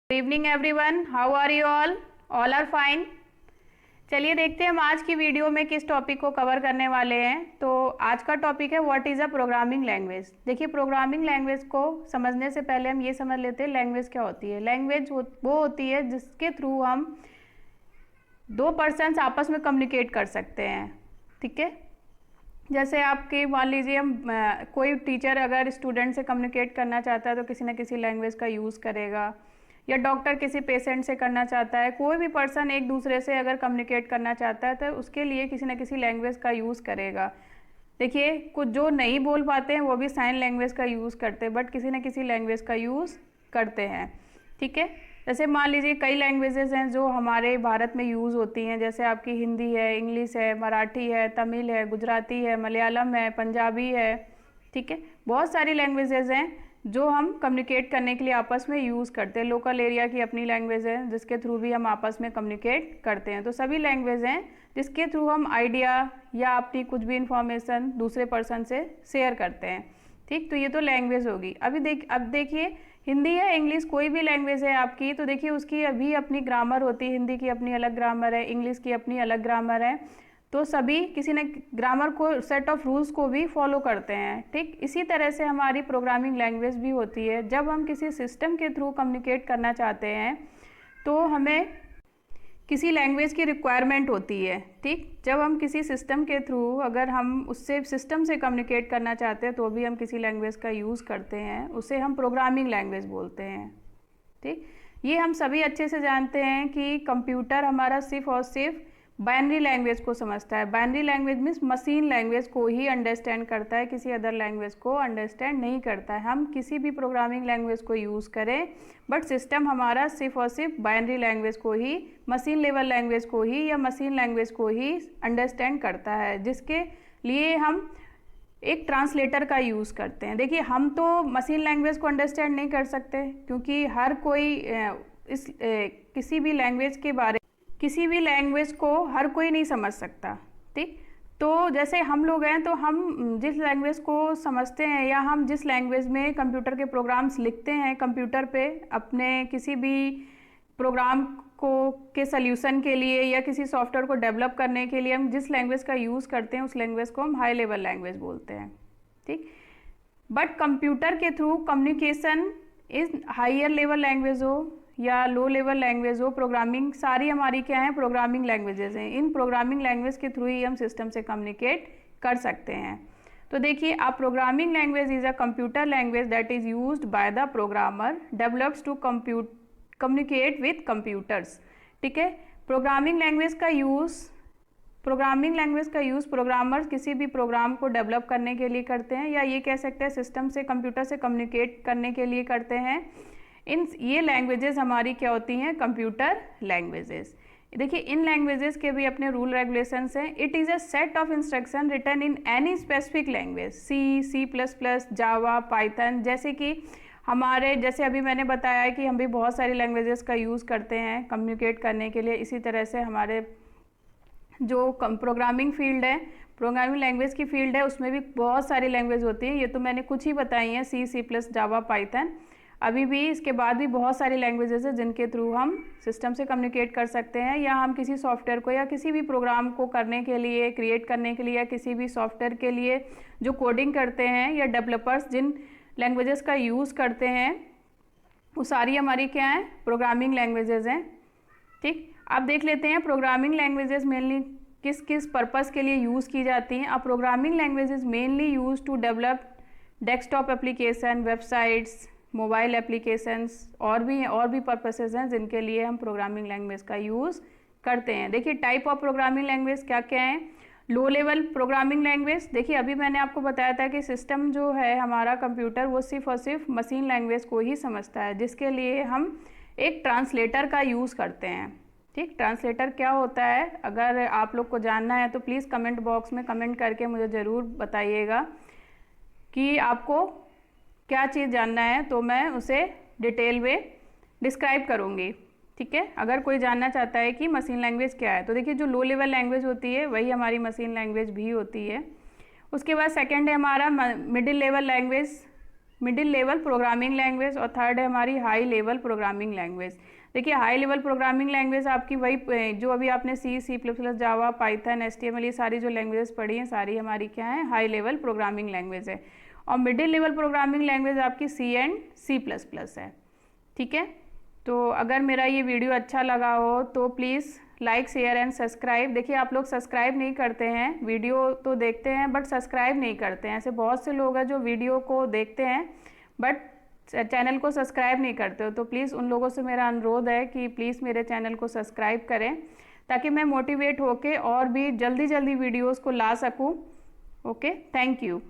Good evening everyone, how are you all are fine. चलिए देखते हैं हम आज की वीडियो में किस टॉपिक को कवर करने वाले हैं। तो आज का टॉपिक है what is a programming language. देखिए, प्रोग्रामिंग लैंग्वेज को समझने से पहले हम ये समझ लेते हैं लैंग्वेज क्या होती है। लैंग्वेज वो होती है जिसके थ्रू हम दो पर्सन्स आपस में कम्युनिकेट कर सकते हैं। ठीक है, जैसे आपके मान लीजिए हम कोई टीचर अगर स्टूडेंट से कम्युनिकेट करना चाहता है तो किसी न किसी लैंग्वेज का यूज़ करेगा, या डॉक्टर किसी पेशेंट से करना चाहता है, कोई भी पर्सन एक दूसरे से अगर कम्युनिकेट करना चाहता है तो उसके लिए किसी न किसी लैंग्वेज का यूज़ करेगा। देखिए, कुछ जो नहीं बोल पाते हैं वो भी साइन लैंग्वेज का यूज़ करते हैं, बट किसी न किसी लैंग्वेज का यूज़ करते हैं। ठीक है, जैसे मान लीजिए कई लैंग्वेजेस हैं जो हमारे भारत में यूज़ होती हैं, जैसे आपकी हिंदी है, इंग्लिश है, मराठी है, तमिल है, गुजराती है, मलयालम है, पंजाबी है। ठीक है, बहुत सारी लैंग्वेजेस हैं जो हम कम्युनिकेट करने के लिए आपस में यूज़ करते हैं। लोकल एरिया की अपनी लैंग्वेज है जिसके थ्रू भी हम आपस में कम्युनिकेट करते हैं। तो सभी लैंग्वेज हैं जिसके थ्रू हम आइडिया या अपनी कुछ भी इंफॉर्मेशन दूसरे पर्सन से शेयर करते हैं। ठीक, तो ये तो लैंग्वेज होगी। अब देखिए, हिंदी या इंग्लिश कोई भी लैंग्वेज है आपकी, तो देखिए उसकी अभी अपनी ग्रामर होती है। हिंदी की अपनी अलग ग्रामर है, इंग्लिश की अपनी अलग ग्रामर है। तो सभी किसी न ग्रामर को, सेट ऑफ रूल्स को भी फॉलो करते हैं। ठीक, इसी तरह से हमारी प्रोग्रामिंग लैंग्वेज भी होती है। जब हम किसी सिस्टम के थ्रू कम्युनिकेट करना चाहते हैं तो हमें किसी लैंग्वेज की रिक्वायरमेंट होती है। ठीक, जब हम किसी सिस्टम के थ्रू अगर हम उससे सिस्टम से कम्युनिकेट करना चाहते हैं तो भी हम किसी लैंग्वेज का यूज़ करते हैं, उसे हम प्रोग्रामिंग लैंग्वेज बोलते हैं। ठीक, ये हम सभी अच्छे से जानते हैं कि कंप्यूटर हमारा सिर्फ और सिर्फ बाइनरी लैंग्वेज को समझता है। Binary language means machine language को ही अंडरस्टैंड करता है, किसी अदर लैंग्वेज को अंडरस्टैंड नहीं करता है। हम किसी भी प्रोग्रामिंग लैंग्वेज को यूज़ करें, बट सिस्टम हमारा सिर्फ और सिर्फ बाइनरी लैंग्वेज को ही, मशीन लेवल लैंग्वेज को ही या मशीन लैंग्वेज को ही अंडरस्टैंड करता है, जिसके लिए हम एक ट्रांसलेटर का यूज़ करते हैं। देखिए, हम तो मशीन लैंग्वेज को अंडरस्टैंड नहीं कर सकते क्योंकि हर कोई किसी भी लैंग्वेज को हर कोई नहीं समझ सकता। ठीक, तो जैसे हम लोग हैं तो हम जिस लैंग्वेज को समझते हैं या हम जिस लैंग्वेज में कंप्यूटर के प्रोग्राम्स लिखते हैं कंप्यूटर पे, अपने किसी भी प्रोग्राम को के सल्यूशन के लिए या किसी सॉफ्टवेयर को डेवलप करने के लिए हम जिस लैंग्वेज का यूज़ करते हैं उस लैंग्वेज को हम हाई लेवल लैंग्वेज बोलते हैं। ठीक, बट कंप्यूटर के through communication is higher level language हो या लो लेवल लैंग्वेज हो, प्रोग्रामिंग सारी हमारी क्या है, प्रोग्रामिंग लैंग्वेजेस हैं। इन प्रोग्रामिंग लैंग्वेज के थ्रू ही हम सिस्टम से कम्युनिकेट कर सकते हैं। तो देखिए, आप programming language is a computer language that is used by the programmer developed to communicate with computers. ठीक है, प्रोग्रामिंग लैंग्वेज का यूज़ प्रोग्रामर्स किसी भी प्रोग्राम को डेवलप करने के लिए करते हैं, या ये कह सकते हैं सिस्टम से कंप्यूटर से कम्युनिकेट करने के लिए करते हैं। ये लैंग्वेजेस हमारी क्या होती हैं, कंप्यूटर लैंग्वेजेस। देखिए, इन लैंग्वेजेस के भी अपने रूल रेगुलेशंस हैं। It is a set of instruction written in any specific language, C plus plus, Java, Python. जैसे अभी मैंने बताया कि हम भी बहुत सारी लैंग्वेजेस का यूज़ करते हैं कम्युनिकेट करने के लिए। इसी तरह से हमारे जो प्रोग्रामिंग फील्ड है, प्रोग्रामिंग लैंग्वेज की फील्ड है, उसमें भी बहुत सारी लैंग्वेज होती हैं। ये तो मैंने कुछ ही बताई हैं, सी प्लस, जावा, पाइथन। अभी भी इसके बाद भी बहुत सारी लैंग्वेजेस हैं जिनके थ्रू हम सिस्टम से कम्युनिकेट कर सकते हैं, या हम किसी सॉफ्टवेयर को या किसी भी प्रोग्राम को करने के लिए, क्रिएट करने के लिए, या किसी भी सॉफ्टवेयर के लिए जो कोडिंग करते हैं या डेवलपर्स जिन लैंग्वेजेस का यूज़ करते हैं, वो सारी हमारी क्या है, प्रोग्रामिंग लैंग्वेजेस हैं। ठीक, अब देख लेते हैं प्रोग्रामिंग लैंग्वेजेस मेनली किस किस पर्पज़ के लिए यूज़ की जाती हैं। अब programming languages mainly use to develop desktop application, websites, mobile applications, और भी पर्पसेस हैं जिनके लिए हम प्रोग्रामिंग लैंग्वेज का यूज़ करते हैं। देखिए, टाइप ऑफ प्रोग्रामिंग लैंग्वेज क्या क्या है। लो लेवल प्रोग्रामिंग लैंग्वेज, देखिए अभी मैंने आपको बताया था कि सिस्टम जो है हमारा कंप्यूटर, वो सिर्फ और सिर्फ मशीन लैंग्वेज को ही समझता है, जिसके लिए हम एक ट्रांसलेटर का यूज़ करते हैं। ठीक, ट्रांसलेटर क्या होता है, अगर आप लोग को जानना है तो प्लीज़ कमेंट बॉक्स में कमेंट करके मुझे ज़रूर बताइएगा कि आपको क्या चीज़ जानना है, तो मैं उसे डिटेल में डिस्क्राइब करूँगी। ठीक है, अगर कोई जानना चाहता है कि मशीन लैंग्वेज क्या है, तो देखिए जो लो लेवल लैंग्वेज होती है वही हमारी मशीन लैंग्वेज भी होती है। उसके बाद सेकंड है हमारा middle level language, middle level programming language और थर्ड है हमारी हाई लेवल प्रोग्रामिंग लैंग्वेज। देखिए हाई लेवल प्रोग्रामिंग लैंग्वेज आपकी वही जो अभी आपने सी plus plus, Java, Python, HTML ये सारी जो लैंग्वेज पढ़ी हैं सारी हमारी क्या है, हाई लेवल प्रोग्रामिंग लैंग्वेज है। और मिडिल लेवल प्रोग्रामिंग लैंग्वेज आपकी C एंड C++ है। ठीक है, तो अगर मेरा ये वीडियो अच्छा लगा हो तो please like, share and subscribe. देखिए आप लोग सब्सक्राइब नहीं करते हैं, वीडियो तो देखते हैं बट सब्सक्राइब नहीं करते हैं। ऐसे बहुत से लोग हैं जो वीडियो को देखते हैं बट चैनल को सब्सक्राइब नहीं करते हो, तो प्लीज़ उन लोगों से मेरा अनुरोध है कि प्लीज़ मेरे चैनल को सब्सक्राइब करें ताकि मैं मोटिवेट होके और भी जल्दी जल्दी वीडियोस को ला सकूं। Okay, thank you.